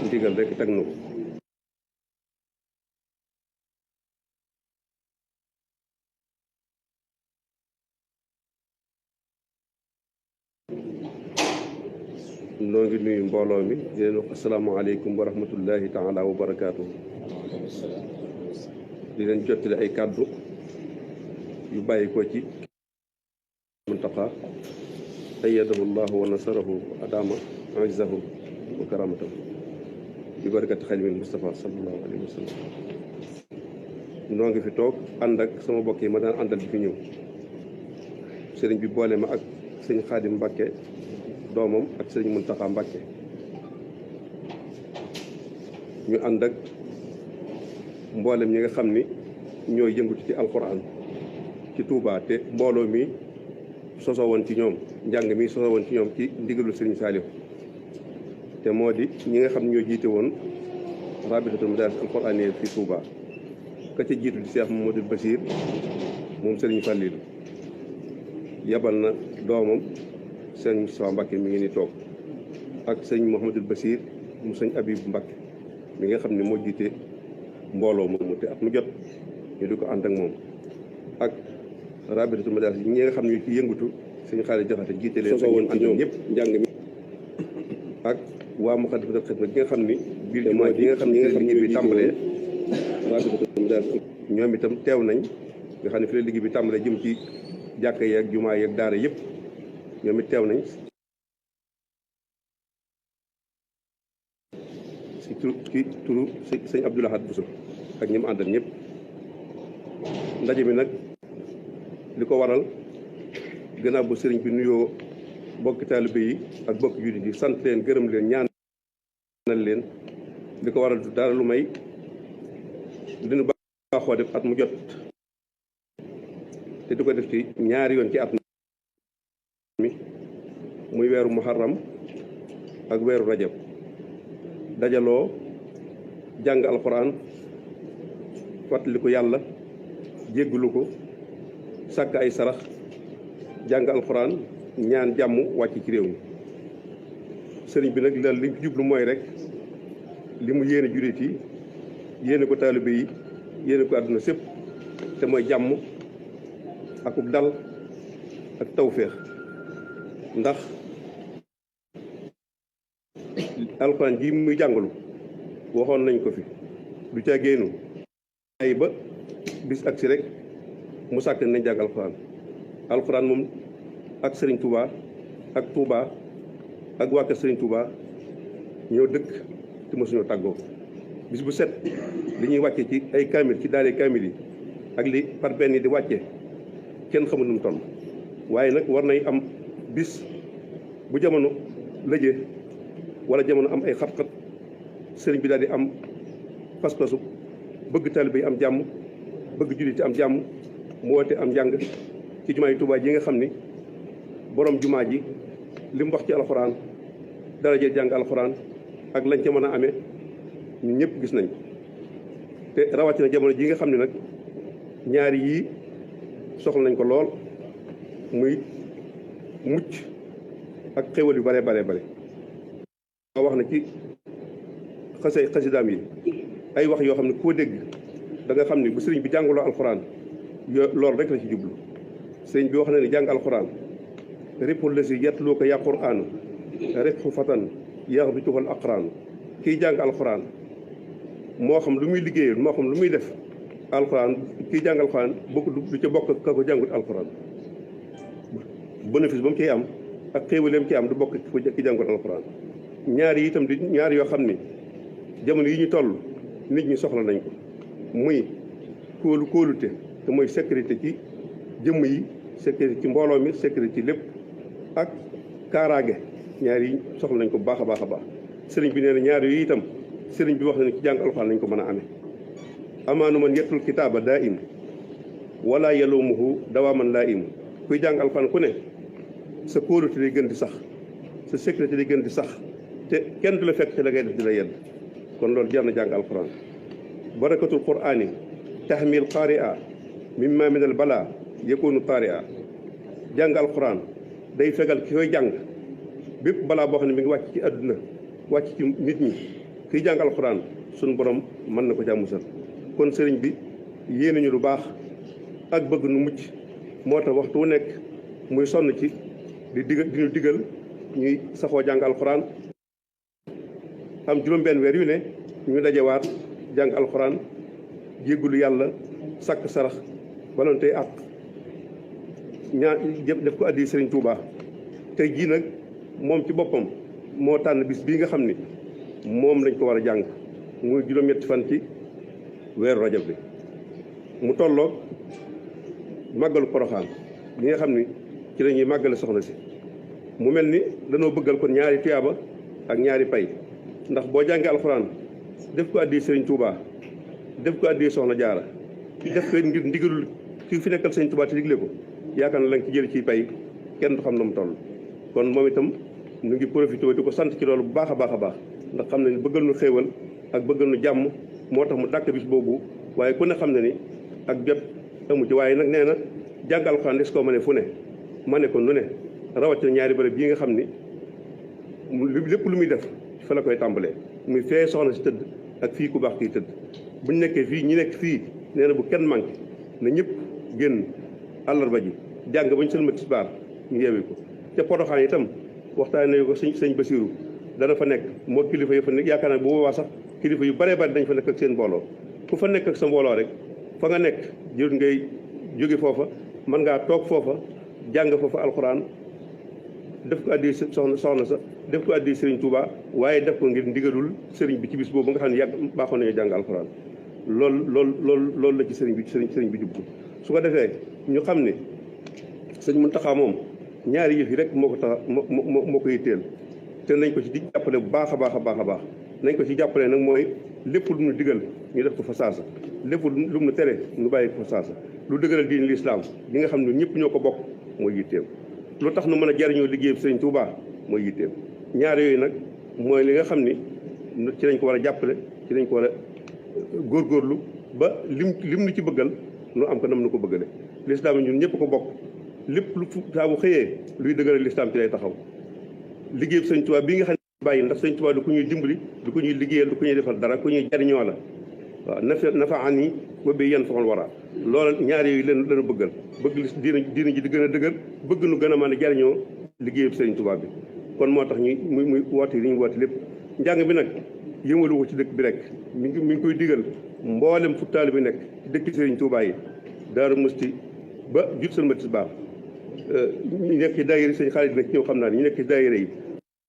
ndigal rek teg na ko. noo ngi nuyu mbooloo mi di leen wax asalaamaaleykum wa rahmatullahi taala wa barakaatu. di leen jottali ay kàddu yu bàyyi ko ci Muntaqa ayyadahu llahu wa nasarahu wa adama izzahu wa karamatahu bi barakati xalimil Mustafa sallallahu alayhi wa sallam. noo ngi fi toog ànd ak sama mbokk yi ma daan àndal di fi ñëw sëriñ bi boole ma ak sëñ Xaadim Mbàkke doomam ak sëriñ Muntaxa Mbàkke ñu ànd ak mboolem ñi nga xam ni ñooy yëngutu ci alxuraan ci Touba te mbooloo mi sosoo woon ci ñoom njàng mi sosoo woon ci ñoom ci ndigalul sëriñ Saaliw te moo di ñi nga xam ne ñoo jiite woon rabitatul madaaris alxuraaniyya fi Touba ka ca jiitu di Cheikh Mamadou Bachir moom sëriñ Fàllilu yabal na doomam sëñ Moustapha Mbacke mi ngi ni toog ak sëñ Mouhamadul Bachir mu sëñ Abib Mbacke mi nga xam ne moo jiite mbooloo moomu te at mu jot ñu di ko ànd ak moom ak rabitatul madaaris ñi nga xam ne ñu ci yëngutu sëñ Xaalis Jaxate jiite leen soo woon ànd ñëpp njàng mi ak waa Muxaddamatul Xidma gi nga xam ni biir jumaa yi nga xam ne liggéey bi tàmbalee rabitatul madaaris ñoom itam teew nañ nga xam ne fi la liggéey bi tàmbalee jëm ci jàkka yeeg jumaa yeeg daara yëpp ñoom it teew nañ ci turu sëñ Abdou Lahad Bousso ak ñi mu àndal ñëpp. ndaje mi nag li ko waral gannaaw bu sëriñ bi nuyoo bokki taalibe yi ak bokki jullit yi sant leen gërëm leen ñaanal leen li ko waral du dara lu may li nu baaxoo def at mu jot te di ko def ci ñaari yoon ci at mi muy weeru muharram ak weeru rajab dajaloo jàng alxuraan fàttali ko yàlla jéggalu ko sàkk ay sarax jàng alxuraan ñaan jàmm wàcc ci réew mi sëriñ bi nag li ñu jublu mooy rek li mu yéene jullit yi yéene ko taalibe yi yéene ko àdduna sépp te mooy jàmm akuk dal ak tawféex ndax alxuraan ji muy jàngalu waxoon nañ ko fi du ca génnu ay ba bis ak si rek mu sàkk nañ jàng alxuraan moom ak sëriñ Touba ak Touba ak waa kër sëriñ Touba ñoo dëkk te mosuñoo tàggoo bis bu set li ñuy wàcce ci ay kaamil ci daale kaamil yi ak li par benn di wàcce kenn xamul nu mu toll waaye nag war nay am bis bu jamono lëjee wala jamono am ay xat-xat sëriñ bi daal di am pas-pasu bëgg taalibe yi am jàmm bëgg jullit yi am jàmm mu woote am njàng ci jumaa yi Tuubaa ji nga xam ni borom jumaa ji li mu wax ci alxuraan daraje jàng alxuraan ak lañ ca mën a amee ñun ñëpp gis nañ te rawatina jamono ji nga xam ne nag ñaari yii soxla nañ ko lool muy mucc ak xéwal yu bare bare bare wax na ci xasidaam yi ay wax yoo xam ne koo dégg da nga xam ne bu sëriñ bi jàngaloo alxuraan loolu rek la ci jublu sëriñ bi wax na ne jàng alxuraan répul la si yetloo ko yaa quraan répxu fatan yax bi tuxal aqraan kiy jàng alxuraan moo xam lu muy liggéeyal moo xam lu muy def alxuraan kiy jàng alxuraan bokk du ca bokk ka ko jàngut alxuraan bénéfice ba mu ciy am ak xéewaleem ci am du bokk ki jàngut alxuraan ñaar yi itam di ñaar yoo xam ni jamono yi ñu toll nit ñi soxla nañ ko muy kóolute te mooy sécurité ci jëmm yi sécurité ci mbooloo mi sécurité ci lépp ak kaaraange ñaar yi soxla nañ ko bu baax a baax a baax sëriñ bi nee na ñaar yooyu itam sëriñ bi wax na ne ci jàng alxuraan lañ ko mën a amee amaanu man yettul kitaaba daa im wala yalumuhu dawaaman laa im kuy jàng alxuraan ku ne sa kóolute day gën di sax sa sécurité day gën di sax te kenn du la fekk ci la ngay def di la yedd kon loolu jar na jàng alxuraan barakatul quraani tahmil qaari'a mimma min al balaa yakunu qaari'a jàng alxuraan day fegal ki koy jàng bépp balaa boo xam ne mi ngi wàcc ci àdduna wàcc ci nit ñi kiy jàng alxuraan suñu borom mën na ko ca musal kon sëriñ bi yéene ñu lu baax ak bëgg nu mucc moo tax waxtu wu nekk muy sonn ci di ñu digal ñuy saxoo jàng alxuraan am juróom-benn weer yu ne ñu dajewaat jàng alxuraan jéggulu yàlla sàkk sarax wala tey ak ñaa def ko addi sëriñ Touba tey jii nag moom ci boppam moo tànn bis bii nga xam ni moom lañ ko war a jàng muy juróom-ñetti fan ci weeru rajab bi mu tolloog màggalu poroxaan li nga xam ni ci la ñuy màggale soxna si mu mel ni danoo bëggal kon ñaari tuyaaba ak ñaari pay ndax boo jàngee alxuraan def ko addi sëriñ Touba def ko addi soxna jaara def ko ngir ndigalul ki fi nekkal sëriñ Touba te digle ko yaakaar na la nga ci jël ci pay kenn du xam na mu toll kon moom itam ñu ngi profité di ko sant ci loolu bu baax a baax a baax ndax xam ne ni bëggal nu xéewal ak bëggal nu jàmm moo tax mu dàkk bis boobu waaye ku ne xam ne ni ak jot amu ci waaye nag nee na jàng alxuraan des koo ma ne fu ne ma ne ko nu ne rawatina ñaari bërëb yi nga xam ni lépp lu muy def fa la koy tàmbalee muy fee soxna si tëdd ak fii ku baax kii tëdd buñ nekkee fii ñi nekk fii nee na bu kenn manqué na ñëpp génn àllarba ji jàng bañ sëlma tisbaar ñu yeewi ko te Poroxaan itam waxtaan nañu ko sëñ Basiiru dana fa nekk moo kilifa yi fa nekk yaakaar naa bu boobaa sax kilifa yu bare bari dañ fa nekk ak seen mbooloo ku fa nekk ak sa mbooloo rek fa nga nekk jërut ngay jóge foofa mën ngaa toog foofa jàng foofa alxuraan def ko addi soxna sa def ko addi sëriñ Touba waaye def ko ngir ndigalul sëriñ bi ci bis boobu nga xam ne yàgg baaxoon nañu jàng alxuraan loolu la ci sëriñ bi jubbu su ko defee ñu xam ne sëñ Muntaxa moom ñaari yëf yi rek moo ko tax moo ko yitteel te nañ ko ci di jàppale bu baax a baax a baax a baax nañ ko ci jàppale nag mooy lépp lu nu digal ñu def ko fa saasa lépp lu mu tere ñu bàyyi ko fa saasa lu dëgëral diine lislaam li nga xam ne ñëpp ñoo ko bokk mooy yitteem lu tax nu mën a jariñoo liggéey sëriñ Touba mooy yitteem ñaar yooyu nag mooy li nga xam ni ci lañ ko war a jàppale ci lañ ko war a góorgóorlu ba lim nu ci bëggal nu am ko nam nu ko bëggale lislaam ñun ñëpp ko bokk lépp lu saa bu xëyee luy dëgëral lislaam ci lay taxaw liggéey sëriñ Touba bii nga xam ne bàyyi ndax sëriñ Touba du ku ñuy dimbali du ku ñuy liggéeyal du ku ñuy defal dara ku ñuy jariñoo la waaw nafa an yi ba bi yenn faxal wara loola ñaar yooyu lanu bëggal bëgg diina ji di gën a dëgër bëgg nu gën a mën a jariñoo liggéeyub sëriñ Touba bi kon moo tax muy woote li ñu woote lépp njàng bi nag yëmalu ko ci dëkk bi rek mi ngi koy digal mboolem fu taalibe bi nekk ci dëkk sëriñ Touba yi Daaru Musti ba jut seen matis baax ñu nekk ci daayira sëñ Xaalis nag ñëw xam naa ne ñu nekk ci daayira yi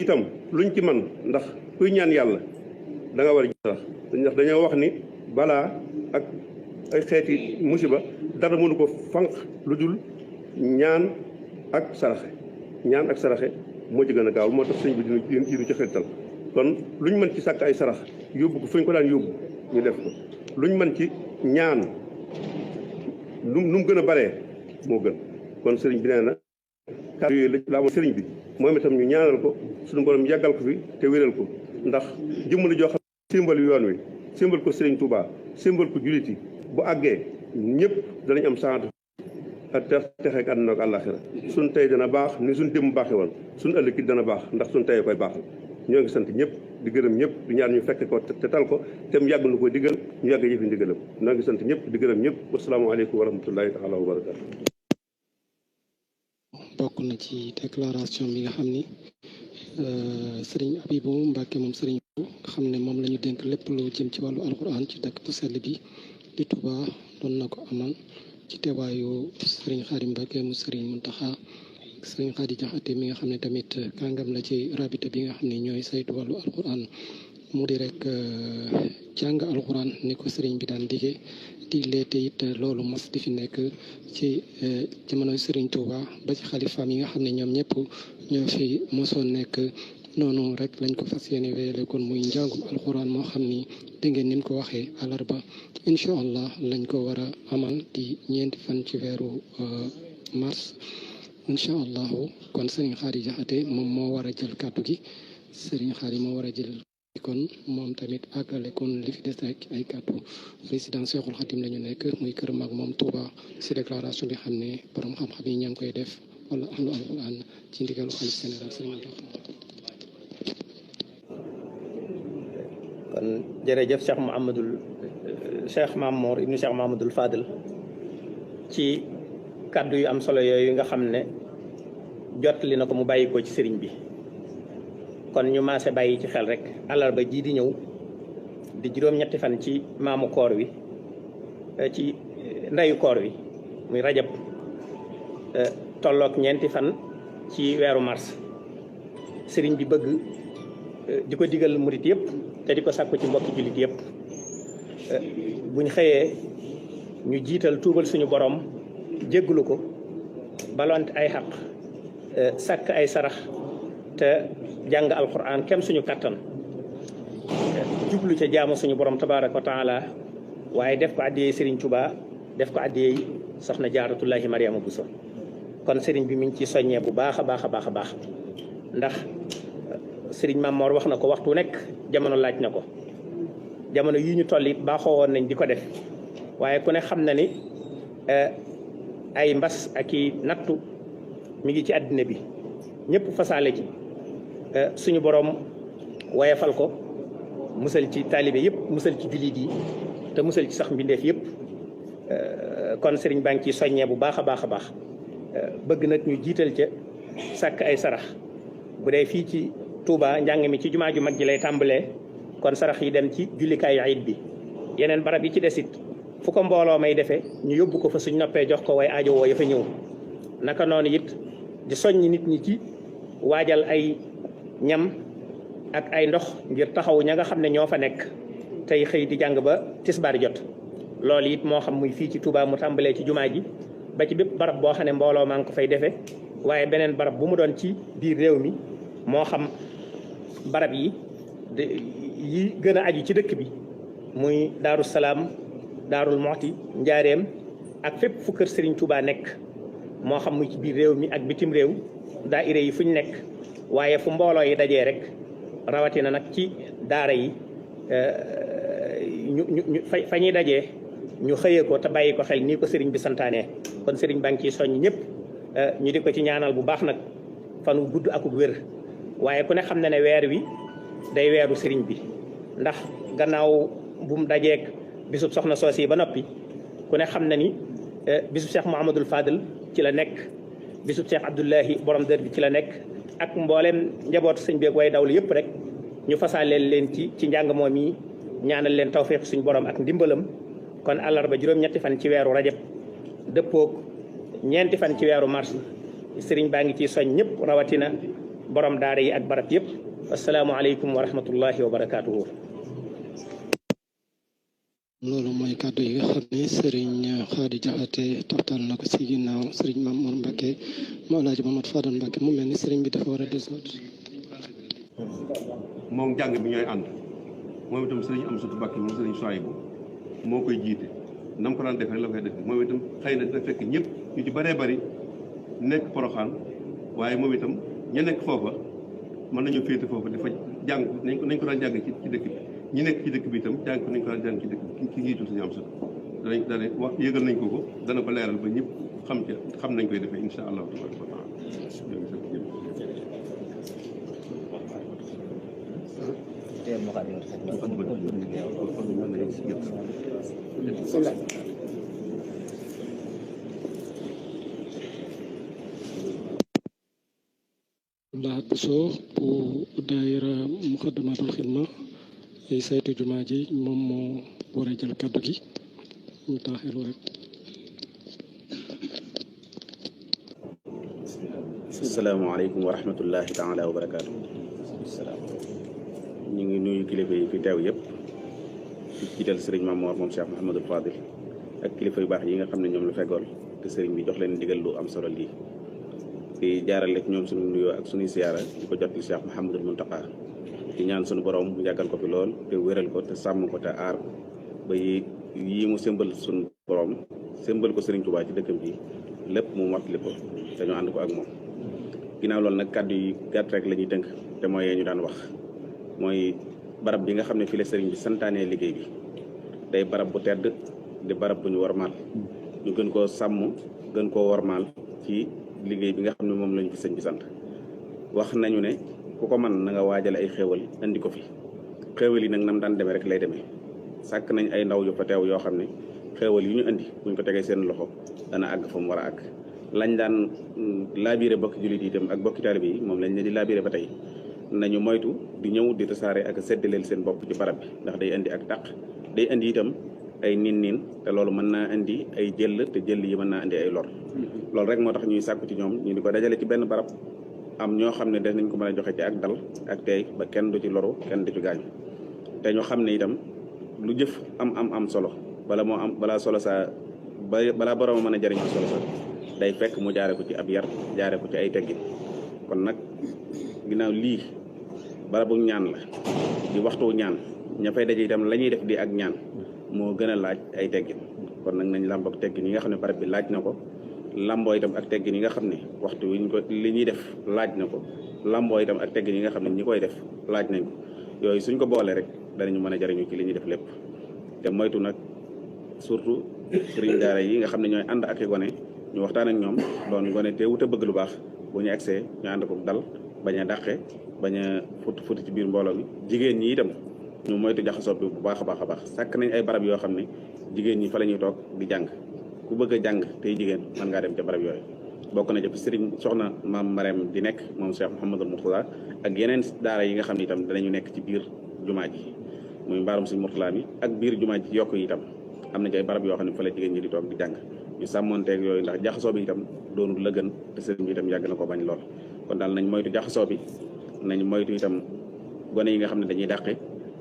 itam luñ ci man ndax kuy ñaan yàlla da nga war a sax ndax dañoo wax ni balaa ak ay xeeti musiba dara mënu ko fanq lu dul ñaan ak saraxe moo ci gën a gaaw moo tax sëñ bi dinu ci xirtal kon luñ mën ci sàkk ay sarax yóbbu ko fuñ ko daan yóbbu ñu def ko luñ mën ci ñaan nu mu gën a baree moo gën kon sëriñ bi nee na kàddu yooyu la sëriñ bi moom itam ñu ñaanal ko suñu borom yàggal ko fi te wéral ko ndax jëmm la joo xam simbal yoon wi simbal ko sëriñ Touba simbal ko jullit yi bu àggee ñëpp danañ am sant ak texeek àdduna ak àllaaxira suñ tey dana baax ni suñ démb baaxee woon suñ ëllëg it dana baax ndax suñ tey koy baaxal ñoo ngi sant ñëpp di gërëm ñëpp di ñaan ñu fekke ko te tal ko te mu yàgg nu ko digal ñu yàgg jëfi ndigalam ñoo ngi sant ñëpp di gërëm ñëpp wasalaamaaleykum wa rahmatullahi taala wa barakatu bokk na ci déclaration bi nga xam ni sëriñ Abibou Mbacke moom sëriñ nga xam ne moom la ñu dénk lépp lu jëm ci wàllu alquran ci dëkk bu sell bi di Touba doon na ko amal ci teewaayu sëriñ Xaadim Mbacke mu sëriñ Muntaxa sëriñ Xaadi Jaxate mi nga xam ne tamit kàngam la ci rabita bi nga xam ne ñooy saytu wàllu alquran mu di rek jàng alquran ni ko sëriñ bi daan digee digle te it loolu mos di fi nekk ci jamono sëriñ Touba ba ci xalifaam yi nga xam ne ñoom ñëpp ñoo fi mosoon nekk noonu rek lañ ko fas yéene wéyale kon muy njàngum alxuraan moo xam ni dégg ngeen ni mu ko waxee àllarba incha allah lañ ko war a amal di ñeenti fan ci weeru mars incha allahu kon sëriñ Xaadi Jaxate moom moo war a jël kàddu gi sëriñ Xaadi moo war a jël kon moom tamit àggale kon li fi des rek ay kàddu résidence Seexul Xadim la ñu nekk muy kër mag moom Touba si déclaration bi xam ne borom xam-xam yi ña ngi koy def wala ahlu alquran ci ndigalu xalif général sëriñ kon jërëjëf Cheikh Mamour ibnu Cheikh Mahamadul Fadil ci kàddu yu am solo yooyu nga xam ne jottali na ko mu bàyyi ko ci sëriñ bi. kon ñu maase bàyyi ci xel rek àllarba jii di ñëw di juróom-ñetti fan ci maamu koor wi ci ndeyu koor wi muy rajab tolloog ñeenti fan ci weeru mars sëriñ bi bëgg di ko digal murit yëpp te di ko sàkku ci mbokki jullit yëpp buñ xëyee ñu jiital tuubal suñu borom jégglu ko balonte ay xaq sàkk ay sarax te jàng alquran kem suñu kattan jublu ca jaamu suñu borom tabaraka wa taala waaye def ko addiyee Serigne Touba def ko addiyee soxna jaaratullahi Mariama Bousso kon Serigne bi mi ngi ci soññee bu baax a baax a baax a baax ndax Serigne Mamor wax na ko waxtu nekk jamono laaj na ko jamono yi ñu toll it baaxoo woon nañ di ko def waaye ku ne xam na ni ay mbas ak i nattu mi ngi ci àddina bi ñëpp fasaale ci suñu borom wayafal ko musal ci taalibe yëpp musal ci jullit yi te musal ci sax mbindeef yëpp kon sëriñ baa ngi ciy soññee bu baax a baax a baax bëgg nag ñu jiital ca sàkk ay sarax bu dee fii ci Touba njàng mi ci jumaa ju mag ji lay tàmbalee kon sarax yi dem ci jullikaayu ayit bi yeneen barab yi ci desit fu ko mbooloo may defee ñu yóbbu ko fa suñ noppee jox ko way aajo woo ya fa ñëw naka noonu it di soññ nit ñi ci waajal ay ñam ak ay ndox ngir taxaw ña nga xam ne ñoo fa nekk tey xëy di jàng ba tisbaar jot loolu it moo xam muy fii ci Touba mu tàmbalee ci jumaa ji ba ci bépp barab boo xam ne mbooloo maa ngi ko fay defee waaye beneen barab bu mu doon ci biir réew mi moo xam barab yi gën a aju ci dëkk bi muy Daaru Salaam Daarul Moxti Njaareem ak fépp fu kër Serigne Touba nekk moo xam muy ci biir réew mi ak bitim réew daayira yi fu ñu nekk waaye fu mbooloo yi dajee rek rawatina nag ci daara yi fa ñuy dajee ñu xëyee ko te bàyyi ko xel nii ko sëriñ bi santaane kon sëriñ baa ngi ciy soññ ñëpp ñu di ko ci ñaanal bu baax nag fan wu gudd akuk wér waaye ku ne xam na ne weer wi day weeru sëriñ bi ndax gannaaw bu mu dajeek bisub soxna soos yi ba noppi ku ne xam na ni bisub Cheikh Mouhamadul Fadil ci la nekk bisub Cheikh Abdoulahi borom dër bi ci la nekk ak mboolem njabootu sëñ beeg way dawlu yëpp rek ñu fasaaleel leen ci njàng moom yi ñaanal leen tawfeex suñu borom ak ndimbalam kon àllarba juróom-ñetti fan ci weeru rajab dëppoog ñeenti fan ci weeru mars sëriñ baa ngi ciy soñ ñëpp rawatina borom daara yi ak barab yëpp asalaamualeykum wa rahmatullahi wa barakaatuhu. loolu mooy kàddu yi nga xam ne sëriñ Xaadi Jaxate toftal na ko si ginnaaw sëriñ Mamour Mbacke mu Alaaji Mamadou Fadal Mbacke mu mel ni sëriñ bi dafa war a desoot. moom jàng bi ñooy ànd moom itam sëriñ Amsatu Mbacke moom sëriñ Soyibu moo koy jiite nam ko daan defee la koy def moom itam xëy na dina fekk ñëpp ñu ci bëree bëri nekk Poroxaan waaye moom itam ña nekk foofa mën nañu féete foofa dafa jàng nañ ko daan jàng ci dëkk bi ñi nekk ci dëkk bi itam jàng ko nañ ko daan jàng ci dëkk bi ki njiitul sëriñ Amsatu danañ wax yëgal nañ ko dana ko leeral ba ñëpp xam nañ koy defee insha allahu tabaraka wa taala. Abdoulahat Bousso bu daayira Muxaddamatul Xidma ay saytu jumaa ji moom moo war a jël kaddu gi ñu taaxeelu rek. asalaamaaleykum wa rahmatullahi taala wa barakaatu. ñu ngi nuyu kilifa yi fi teew yëpp di jiital sëriñ Mamoor moom Cheikh Mouhamadul Fadil ak kilifa yu baax yi nga xam ne ñoom la feggool te sëriñ bi jox leen ndigal lu am solo lii di jaarale ci ñoom suñu nuyoo ak suñuy siyaara di ko jot li Cheikh Mouhamadul Muntaqa di ñaan suñu borom mu yàggal ko fi lool te wéral ko te sàmm ko te aar ba yii mu sëmbal suñu borom sëmbal ko sëriñ Tuubaa ci dëkkam bi lépp mu mottali ko te ñu ànd ko ak moom. ginnaaw loolu nag kàddu yi gàtt rek la ñuy tënk te mooy ñu daan wax mooy barab bi nga xam ne fii la sëriñ bi santaanee liggéey bi day barab bu tedd di barab bu ñu wormaal ñu gën koo sàmm gën koo wormaal ci liggéey bi nga xam ne moom lañu fi sëñ bi sant wax nañu ne ku ko mën na nga waajale ay xéewal indi ko fi xéewal yi nag nam daan demee rek lay demee sàkk nañ ay ndaw yu fa teew yoo xam ne xéewal yu ñu indi buñ ko tegee seen loxo dana àgg fa mu war a àgg lañ daan laabiré bokki jullit yi itam ak bokki taalibe yi moom lañ leen di laabiré ba tey nañu moytu di ñëw di tasaare ak séddaleel seen bopp ci barab bi ndax day indi ak taq day indi itam ay niin te loolu mën naa indi ay jëll te jëll yi mën naa indi ay lor loolu rek moo tax ñuy sàkku ci ñoom ñu di ko dajale ci benn barab am ñoo xam ne danañ ko mën a joxe ci ak dal ak tey ba kenn du ci loru kenn du ci gaañu te ñu xam ne itam lu jëf am solo bala moo am balaa solo sa balaa borom mën a jëriñoo solo sa day fekk mu jaare ko ci ab yar jaare ko ci ay teggin kon nag ginnaaw lii barabu ñaan la di waxtu ñaan ña fay daje itam la ñuy def di ak ñaan moo gën a laaj ay teggin kon nag nañ làmboog teggin yi nga xam ne barab bi laaj na ko làmboo itam ak teggin yi nga xam ne waxtu wiñ ko li ñuy def laaj na ko làmboo itam ak teggin yi nga xam ne ñi koy def laaj nañ ko yooyu suñ ko boolee rek danañu mën a jariñu ci li ñuy def lépp te moytu nag surtout sëriñ daara yi nga xam ne ñooy ànd ak i gone ñu waxtaan ak ñoom doon gone te wut a bëgg lu baax bu ñu agsee ñu ànd ko dal bañ a dàqe bañ a futti ci biir mbooloo mi jigéen ñi itam ñu moytu jaxasoo bi bu baax a baax sàkk nañ ay barab yoo xam ne jigéen ñi fa la ñuy toog di jàng ku bëgg a jàng tey jigéen mën ngaa dem ca barab yooyu bokk na ci sëriñ soxna maam Marème di nekk moom Cheikh Mouhamadul Mourtada ak yeneen daara yi nga xam ne itam danañu nekk ci biir jumaa ji muy mbaarum Sëriñ Mourtada mi ak biir jumaa ji yokk yi itam am na ci ay barab yoo xam ne fa la jigéen ñi di toog di jàng ñu sàmmonteeg yooyu ndax jaxasoo bi itam doonul la gën te sëriñ bi itam yàgg na ko bañ lool kon daal nañ moytu jaxasoo bi nañ moytu itam gone yi nga xam ne dañuy dàqe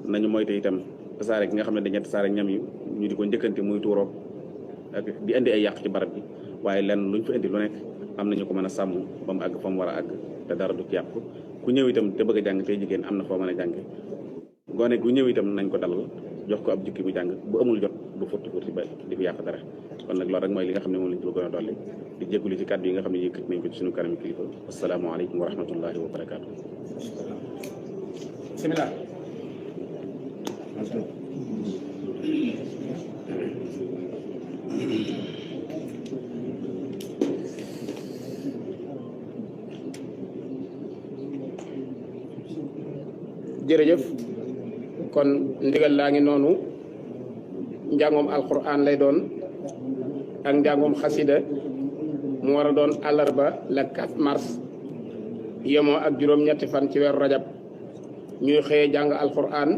nañu moytu itam tasaare gi nga xam ne dañuy tasaare ñam yi ñu di ko njëkkante muy tuuroo ak di indi ay yàq ci barab bi waaye lenn luñ fa indi lu nekk am nañu ko mën a sàmm ba mu àgg fa mu war a àgg te dara du ci yàqu ku ñëw itam te bëgg a jàng tey jigéen am na foo mën a jànge gone gu ñëw itam nañ ko dalal jox ko ab jukki bu jàng bu amul jot bu furti ba di fi yàq dara kon nag loolu rek mooy li nga xam ne moom lañ ci bëggoon a dolli di jégalu ci kàddu yi nga xam ne yëkkati nañ ko ci suñu kanam kilifa asalaamaaleykum wa rahmatullahi wa barakaatu. bismillah. jërëjëf kon ndigal laa ngi noonu njàngoom alquran lay doon ak njàngoom xasida mu war a doon àllarba le 4 mars yemoo ak juróom-ñetti fan ci weeru rajab ñuy xëyee jàng alquran